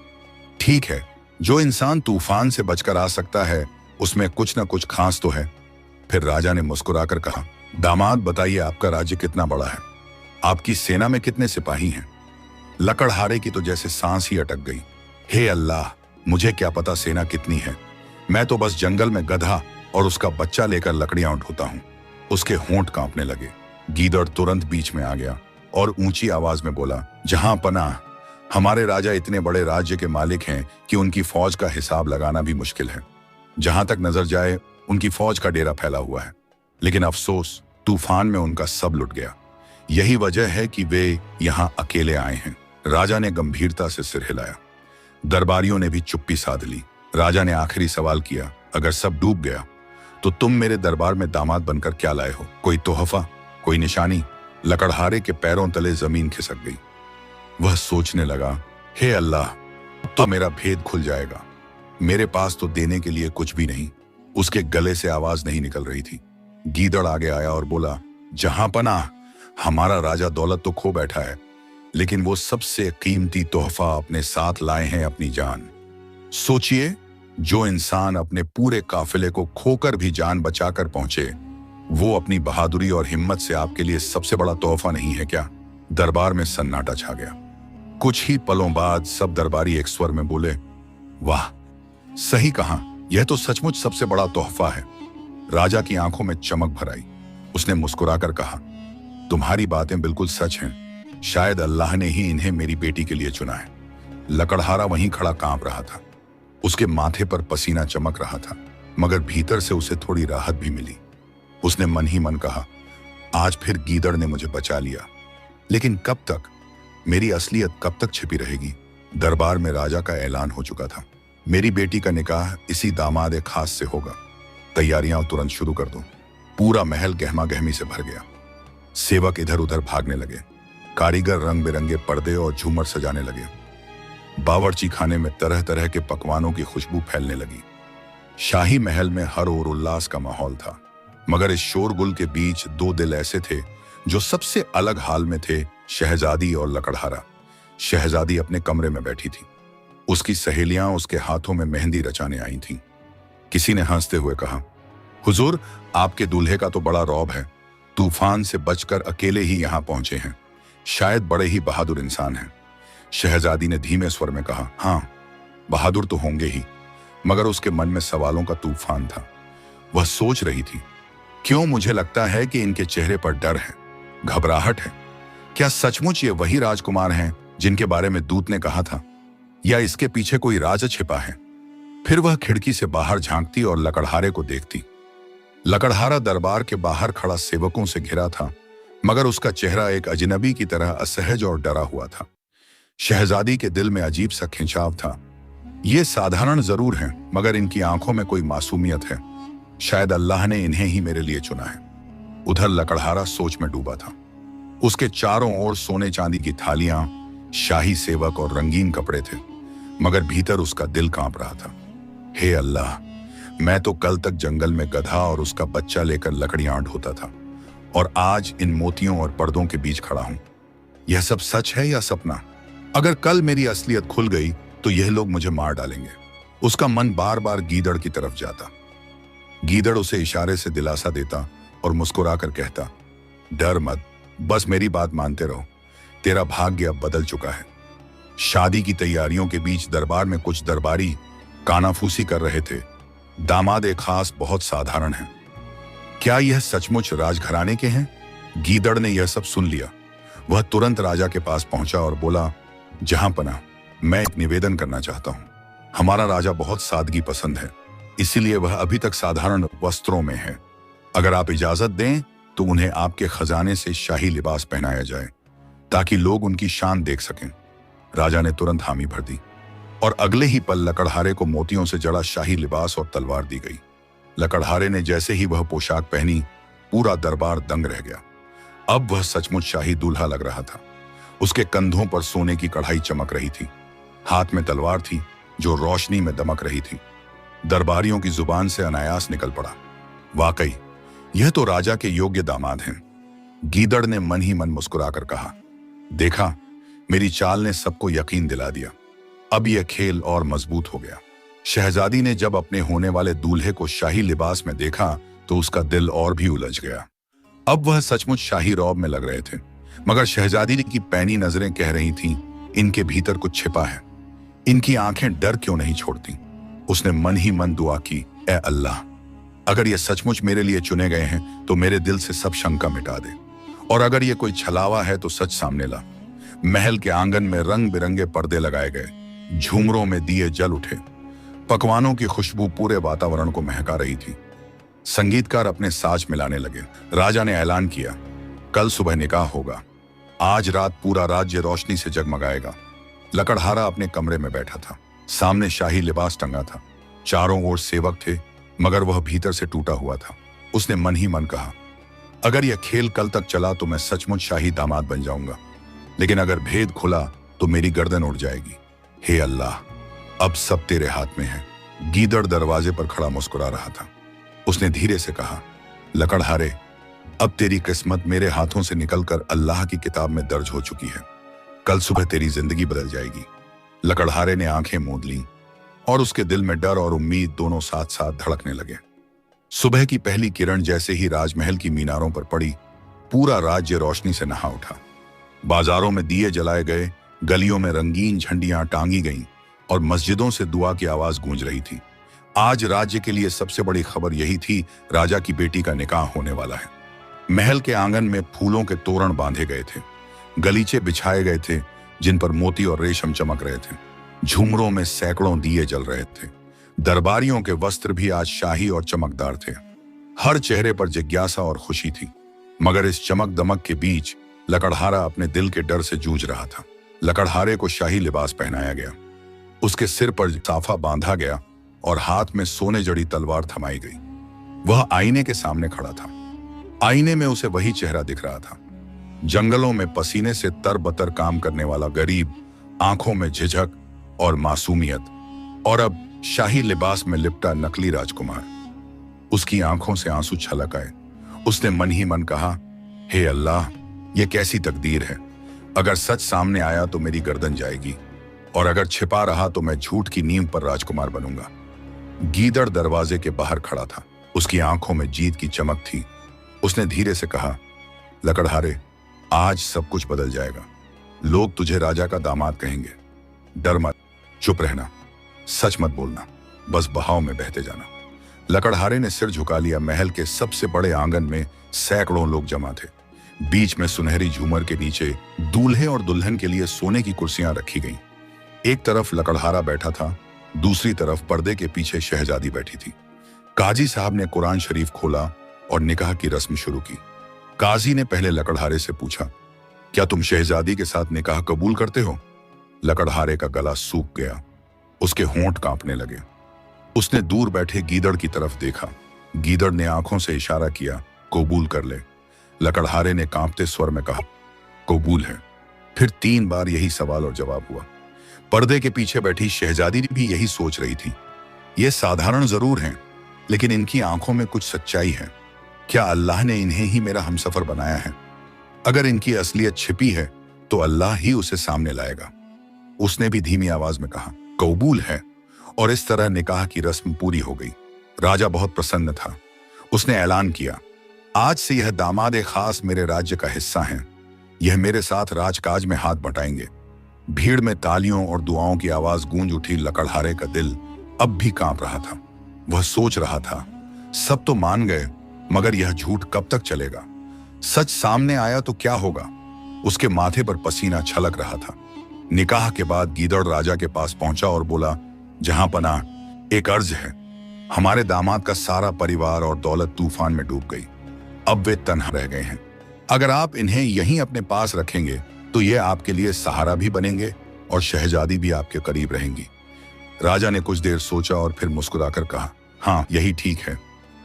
ठीक है, जो इंसान तूफान से बचकर आ सकता है उसमें कुछ न कुछ खास तो है। फिर राजा ने मुस्कुराकर कहा, दामाद बताइए, आपका राज्य कितना बड़ा है? आपकी सेना में कितने सिपाही हैं? लकड़हारे की तो जैसे सांस ही अटक गई। हे अल्लाह, मुझे क्या पता सेना कितनी है। मैं तो बस जंगल में गधा और उसका बच्चा लेकर लकड़ियां उठाता हूं। उसके होंठ कांपने लगे। गीदड़ तुरंत बीच में आ गया और ऊंची आवाज में बोला, जहां पनाह, हमारे राजा इतने बड़े राज्य के मालिक हैं कि उनकी फौज का हिसाब लगाना भी मुश्किल है। जहां तक नजर जाए उनकी फौज का डेरा फैला हुआ है, लेकिन अफसोस, तूफान में उनका सब लुट गया। यही वजह है कि वे यहां अकेले आए हैं। राजा ने गंभीरता से सिर हिलाया। दरबारियों ने भी चुप्पी साध ली। राजा ने आखिरी सवाल किया, अगर सब डूब गया तो तुम मेरे दरबार में दामाद बनकर क्या लाए हो? कोई तोहफा, कोई निशानी? लकड़हारे के पैरों तले जमीन खिसक गई। वह सोचने लगा, हे अल्लाह, तो मेरा भेद खुल जाएगा। मेरे पास तो देने के लिए कुछ भी नहीं। उसके गले से आवाज नहीं निकल रही थी। गीदड़ आगे आया और बोला, जहां पनाह, हमारा राजा दौलत तो खो बैठा है, लेकिन वो सबसे कीमती तोहफा अपने साथ लाए हैं, अपनी जान। सोचिए, जो इंसान अपने पूरे काफिले को खोकर भी जान बचाकर पहुंचे, वो अपनी बहादुरी और हिम्मत से आपके लिए सबसे बड़ा तोहफा नहीं है क्या? दरबार में सन्नाटा छा गया। कुछ ही पलों बाद सब दरबारी एक स्वर में बोले, वाह, सही कहा, यह तो सचमुच सबसे बड़ा तोहफा है। राजा की आंखों में चमक भर आई। उसने मुस्कुराकर कहा, तुम्हारी बातें बिल्कुल सच हैं। शायद अल्लाह ने ही इन्हें मेरी बेटी के लिए चुना है। लकड़हारा वहीं खड़ा कांप रहा था। उसके माथे पर पसीना चमक रहा था, मगर भीतर से उसे थोड़ी राहत भी मिली। उसने मन ही मन कहा, आज फिर गीदड़ ने मुझे बचा लिया। लेकिन कब तक? मेरी असलियत कब तक छिपी रहेगी? दरबार में राजा का ऐलान हो चुका था। मेरी बेटी का निकाह इसी दामाद खास से होगा। तैयारियां तुरंत शुरू कर दो। पूरा महल गहमा गहमी से भर गया। सेवक इधर उधर भागने लगे। कारीगर रंग बिरंगे पर्दे और झूमर सजाने लगे। बावर्ची खाने में तरह तरह के पकवानों की खुशबू फैलने लगी। शाही महल में हर ओर उल्लास का माहौल था। मगर इस शोरगुल के बीच दो दिल ऐसे थे जो सबसे अलग हाल में थे, शहजादी और लकड़हारा। शहजादी अपने कमरे में बैठी थी। उसकी सहेलियां उसके हाथों में मेहंदी रचाने आई थीं। किसी ने हंसते हुए कहा, हुजूर, आपके दूल्हे का तो बड़ा रौब है। तूफान से बचकर अकेले ही यहां पहुंचे हैं। शायद बड़े ही बहादुर इंसान हैं। शहजादी ने धीमे स्वर में कहा, हाँ, बहादुर तो होंगे ही। मगर उसके मन में सवालों का तूफान था। वह सोच रही थी, क्यों मुझे लगता है कि इनके चेहरे पर डर है, घबराहट है। क्या सचमुच ये वही राजकुमार हैं जिनके बारे में दूत ने कहा था, या इसके पीछे कोई राज छिपा है? फिर वह खिड़की से बाहर झांकती और लकड़हारे को देखती। लकड़हारा दरबार के बाहर खड़ा सेवकों से घिरा था, मगर उसका चेहरा एक अजनबी की तरह असहज और डरा हुआ था। शहजादी के दिल में अजीब सा खिंचाव था। ये साधारण जरूर हैं, मगर इनकी आंखों में कोई मासूमियत है। शायद अल्लाह ने इन्हें ही मेरे लिए चुना है। उधर लकड़हारा सोच में डूबा था। उसके चारों ओर सोने चांदी की थालियां, शाही सेवक और रंगीन कपड़े थे, मगर भीतर उसका दिल कांप रहा था। हे अल्लाह, मैं तो कल तक जंगल में गधा और उसका बच्चा लेकर लकड़ियां ढोता था, और आज इन मोतियों और पर्दों के बीच खड़ा हूं। यह सब सच है या सपना? अगर कल मेरी असलियत खुल गई तो यह लोग मुझे मार डालेंगे। उसका मन बार बार गीदड़ की तरफ जाता। गीदड़ उसे इशारे से दिलासा देता और मुस्कुराकर कहता, डर मत, बस मेरी बात मानते रहो। तेरा भाग्य अब बदल चुका है। शादी की तैयारियों के बीच दरबार में कुछ दरबारी कानाफूसी कर रहे थे। दामाद एक खास बहुत साधारण है। क्या यह सचमुच राजघराने के हैं? गीदड़ ने यह सब सुन लिया। वह तुरंत राजा के पास पहुंचा और बोला, जहां पना, मैं एक निवेदन करना चाहता हूं। हमारा राजा बहुत सादगी पसंद है, इसीलिए वह अभी तक साधारण वस्त्रों में है। अगर आप इजाजत दें तो उन्हें आपके खजाने से शाही लिबास पहनाया जाए, ताकि लोग उनकी शान देख सकें। राजा ने तुरंत हामी भर दी, और अगले ही पल लकड़हारे को मोतियों से जड़ा शाही लिबास और तलवार दी गई। लकड़हारे ने जैसे ही वह पोशाक पहनी, पूरा दरबार दंग रह गया। अब वह सचमुच शाही दूल्हा लग रहा था। उसके कंधों पर सोने की कढ़ाई चमक रही थी। हाथ में तलवार थी जो रोशनी में दमक रही थी। दरबारियों की जुबान से अनायास निकल पड़ा, वाकई यह तो राजा के योग्य दामाद हैं। गीदड़ ने मन ही मन मुस्कुराकर कहा, देखा, मेरी चाल ने सबको यकीन दिला दिया। अब यह खेल और मजबूत हो गया। शहजादी ने जब अपने होने वाले दूल्हे को शाही लिबास में देखा तो उसका दिल और भी उलझ गया। अब वह सचमुच शाही रौब में लग रहे थे, मगर शहजादी की पैनी नजरें कह रही थीं, इनके भीतर कुछ छिपा है। इनकी आंखें डर क्यों नहीं छोड़ती? उसने मन ही मन दुआ की, ए अल्लाह, अगर ये सचमुच मेरे लिए चुने गए हैं तो मेरे दिल से सब शंका मिटा दे, और अगर ये कोई छलावा है तो सच सामने ला। महल के आंगन में रंग बिरंगे पर्दे लगाए गए, झूमरों में दिए जल उठे, पकवानों की खुशबू पूरे वातावरण को महका रही थी। संगीतकार अपने साज मिलाने लगे। राजा ने ऐलान किया, कल सुबह निकाह होगा। आज रात पूरा राज्य रोशनी से जगमगाएगा। लकड़हारा अपने कमरे में बैठा था। सामने शाही लिबास टंगा था। चारों ओर सेवक थे, मगर वह भीतर से टूटा हुआ था। उसने मन ही मन कहा, अगर यह खेल कल तक चला तो मैं सचमुच शाही दामाद बन जाऊंगा, लेकिन अगर भेद खुला तो मेरी गर्दन उड़ जाएगी। हे अल्लाह, अब सब तेरे हाथ में है। गीदड़ दरवाजे पर खड़ा मुस्कुरा रहा था। उसने धीरे से कहा, लकड़हारे, अब तेरी किस्मत मेरे हाथों से निकलकर अल्लाह की किताब में दर्ज हो चुकी है। कल सुबह तेरी जिंदगी बदल जाएगी। लकड़हारे ने आंखें मूंद लीं और उसके दिल में डर और उम्मीद दोनों साथ साथ धड़कने लगे। सुबह की पहली किरण जैसे ही राजमहल की मीनारों पर पड़ी, पूरा राज्य रोशनी से नहा उठा। बाजारों में दिए जलाए गए, गलियों में रंगीन झंडियां टांगी गईं और मस्जिदों से दुआ की आवाज गूंज रही थी। आज राज्य के लिए सबसे बड़ी खबर यही थी, राजा की बेटी का निकाह होने वाला है। महल के आंगन में फूलों के तोरण बांधे गए थे, गलीचे बिछाए गए थे जिन पर मोती और रेशम चमक रहे थे। झूमरों में सैकड़ों दिए जल रहे थे। दरबारियों के वस्त्र भी आज शाही और चमकदार थे। हर चेहरे पर जिज्ञासा और खुशी थी। मगर इस चमक दमक के बीच लकड़हारा अपने दिल के डर से जूझ रहा था। लकड़हारे को शाही लिबास पहनाया गया, उसके सिर पर साफा बांधा गया और हाथ में सोने जड़ी तलवार थमाई गई। वह आईने के सामने खड़ा था। आईने में उसे वही चेहरा दिख रहा था, जंगलों में पसीने से तरबतर काम करने वाला गरीब, आंखों में झिझक और मासूमियत, और अब शाही लिबास में लिपटा नकली राजकुमार। उसकी आंखों से आंसू छलक आए। उसने मन ही मन कहा, हे अल्लाह, ये कैसी तकदीर है। अगर सच सामने आया तो मेरी गर्दन जाएगी, और अगर छिपा रहा तो मैं झूठ की नींव पर राजकुमार बनूंगा। गीदड़ दरवाजे के बाहर खड़ा था, उसकी आंखों में जीत की चमक थी। उसने धीरे से कहा, लकड़हारे, आज सब कुछ बदल जाएगा। लोग तुझे राजा का दामाद कहेंगे। डर मत, चुप रहना, सच मत बोलना, बस बहाव में बहते जाना। लकड़हारे ने सिर झुका लिया। महल के सबसे बड़े आंगन में सैकड़ों लोग जमा थे। बीच में सुनहरी झूमर के नीचे दूल्हे और दुल्हन के लिए सोने की कुर्सियां रखी गईं। एक तरफ लकड़हारा बैठा था, दूसरी तरफ पर्दे के पीछे शहजादी बैठी थी। काजी साहब ने कुरान शरीफ खोला और निकाह की रस्म शुरू की। काजी ने पहले लकड़हारे से पूछा, क्या तुम शहजादी के साथ निकाह कबूल करते हो? लकड़हारे का गला सूख गया, उसके होंठ कांपने लगे। उसने दूर बैठे गीदड़ की तरफ देखा। गीदड़ ने आंखों से इशारा किया, कबूल कर ले। लकड़हारे ने कांपते स्वर में कहा, कबूल है। फिर 3 बार यही सवाल और जवाब हुआ। पर्दे के पीछे बैठी शहजादी भी यही सोच रही थी। ये साधारण जरूर हैं, लेकिन इनकी आंखों में कुछ सच्चाई है। क्या अल्लाह ने इन्हें ही मेरा हमसफर बनाया है? अगर इनकी असलियत छिपी है तो अल्लाह ही उसे सामने लाएगा। उसने भी धीमी आवाज में कहा, कबूल है। और इस तरह निकाह की रस्म पूरी हो गई। राजा बहुत प्रसन्न था। उसने ऐलान किया, आज से यह दामाद खास मेरे राज्य का हिस्सा हैं। यह मेरे साथ राजकाज में हाथ बटाएंगे। भीड़ में तालियों और दुआओं की आवाज गूंज उठी। लकड़हारे का दिल अब भी कांप रहा था। वह सोच रहा था, सब तो मान गए, मगर यह झूठ कब तक चलेगा? सच सामने आया तो क्या होगा? उसके माथे पर पसीना छलक रहा था। निकाह के बाद गीदड़ राजा के पास पहुंचा और बोला, जहां पनाह, एक अर्ज है। हमारे दामाद का सारा परिवार और दौलत तूफान में डूब गई। अब वे तन्हा रह गए हैं। अगर आप इन्हें यहीं अपने पास रखेंगे तो ये आपके लिए सहारा भी बनेंगे और शहजादी भी आपके करीब रहेंगी। राजा ने कुछ देर सोचा और फिर मुस्कुराकर कहा, हाँ, यही ठीक है।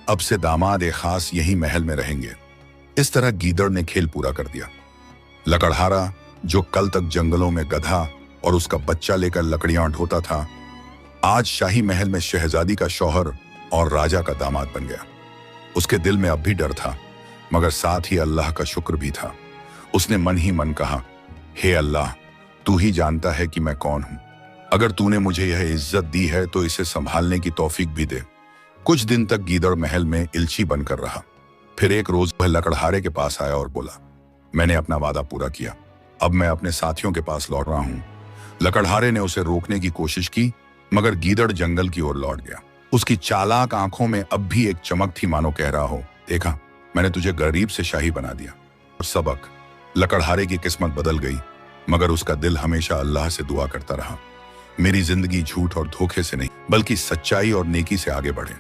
अब से दामाद खास यही महल में रहेंगे। इस तरह गीदड़ ने खेल पूरा कर दिया। लकड़हारा, जो कल तक जंगलों में गधा और उसका बच्चा लेकर लकड़ियां ढोता था, आज शाही महल में शहजादी का शौहर और राजा का दामाद बन गया। उसके दिल में अब भी डर था, मगर साथ ही अल्लाह का शुक्र भी था। उसने मन ही मन कहा, हे अल्लाह, तू ही जानता है कि मैं कौन हूं। अगर तूने मुझे यह इज्जत दी है तो इसे संभालने की तौफीक भी दे। कुछ दिन तक गीदड़ महल में इल्ची बनकर रहा। फिर एक रोज वह लकड़हारे के पास आया और बोला, मैंने अपना वादा पूरा किया, अब मैं अपने साथियों के पास लौट रहा हूं। लकड़हारे ने उसे रोकने की कोशिश की, मगर गीदड़ जंगल की ओर लौट गया। उसकी चालाक आंखों में अब भी एक चमक थी, मानो कह रहा हो, देखा, मैंने तुझे गरीब से शाही बना दिया। और सबक, लकड़हारे की किस्मत बदल गई, मगर उसका दिल हमेशा अल्लाह से दुआ करता रहा, मेरी जिंदगी झूठ और धोखे से नहीं, बल्कि सच्चाई और नेकी से आगे बढ़े।